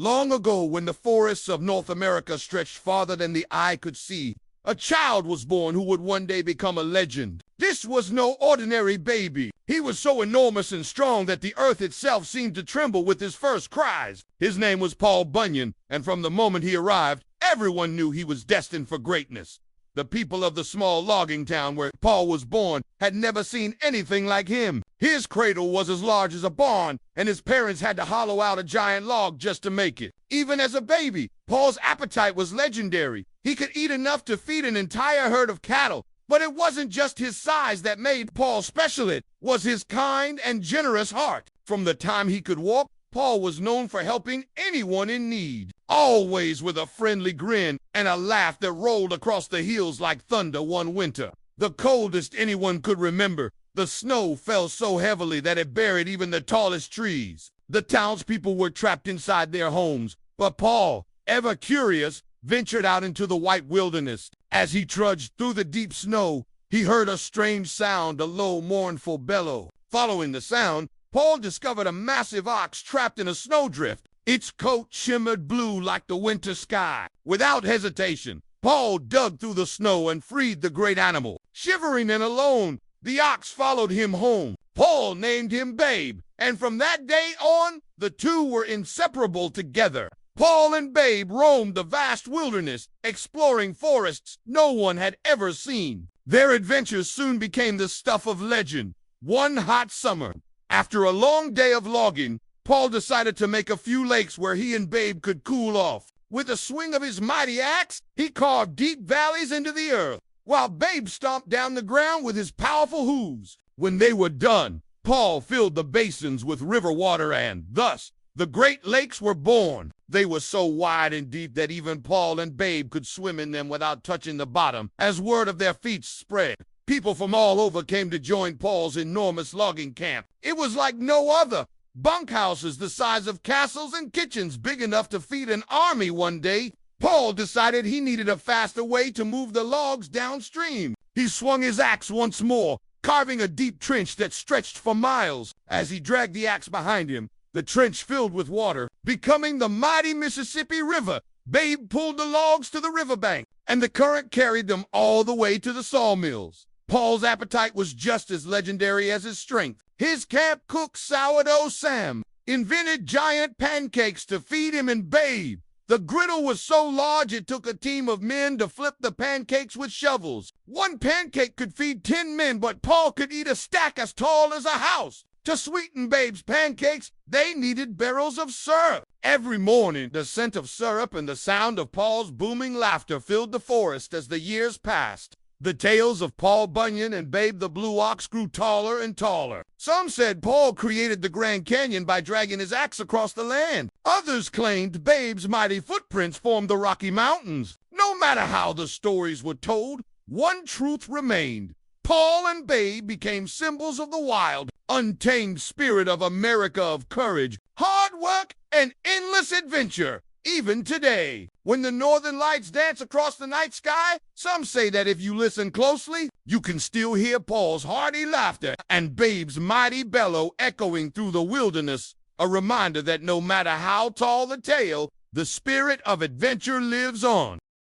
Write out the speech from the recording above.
Long ago, when the forests of North America stretched farther than the eye could see, a child was born who would one day become a legend. This was no ordinary baby. He was so enormous and strong that the earth itself seemed to tremble with his first cries. His name was Paul Bunyan, and from the moment he arrived, everyone knew he was destined for greatness. The people of the small logging town where Paul was born had never seen anything like him. His cradle was as large as a barn, and his parents had to hollow out a giant log just to make it. Even as a baby, Paul's appetite was legendary. He could eat enough to feed an entire herd of cattle. But it wasn't just his size that made Paul special. It was his kind and generous heart. From the time he could walk, Paul was known for helping anyone in need, always with a friendly grin and a laugh that rolled across the hills like thunder one winter. The coldest anyone could remember, the snow fell so heavily that it buried even the tallest trees. The townspeople were trapped inside their homes, but Paul, ever curious, ventured out into the white wilderness. As he trudged through the deep snow, he heard a strange sound, a low, mournful bellow. Following the sound, Paul discovered a massive ox trapped in a snowdrift. Its coat shimmered blue like the winter sky. Without hesitation, Paul dug through the snow and freed the great animal. Shivering and alone, the ox followed him home. Paul named him Babe, and from that day on, the two were inseparable together. Paul and Babe roamed the vast wilderness, exploring forests no one had ever seen. Their adventures soon became the stuff of legend. One hot summer, after a long day of logging, Paul decided to make a few lakes where he and Babe could cool off. With a swing of his mighty axe, he carved deep valleys into the earth, while Babe stomped down the ground with his powerful hooves. When they were done, Paul filled the basins with river water, and thus the Great Lakes were born. They were so wide and deep that even Paul and Babe could swim in them without touching the bottom. As word of their feats spread, people from all over came to join Paul's enormous logging camp. It was like no other. Bunkhouses the size of castles and kitchens big enough to feed an army. One day, Paul decided he needed a faster way to move the logs downstream. He swung his axe once more, carving a deep trench that stretched for miles. As he dragged the axe behind him, the trench filled with water, becoming the mighty Mississippi River. Babe pulled the logs to the riverbank, and the current carried them all the way to the sawmills. Paul's appetite was just as legendary as his strength. His camp cook, Sourdough Sam, invented giant pancakes to feed him and Babe. The griddle was so large it took a team of men to flip the pancakes with shovels. One pancake could feed 10 men, but Paul could eat a stack as tall as a house. To sweeten Babe's pancakes, they needed barrels of syrup. Every morning, the scent of syrup and the sound of Paul's booming laughter filled the forest as the years passed. The tales of Paul Bunyan and Babe the Blue Ox grew taller and taller. Some said Paul created the Grand Canyon by dragging his axe across the land. Others claimed Babe's mighty footprints formed the Rocky Mountains. No matter how the stories were told, one truth remained. Paul and Babe became symbols of the wild, untamed spirit of America, of courage, hard work, and endless adventure. Even today, when the northern lights dance across the night sky, some say that if you listen closely, you can still hear Paul's hearty laughter and Babe's mighty bellow echoing through the wilderness, a reminder that no matter how tall the tale, the spirit of adventure lives on.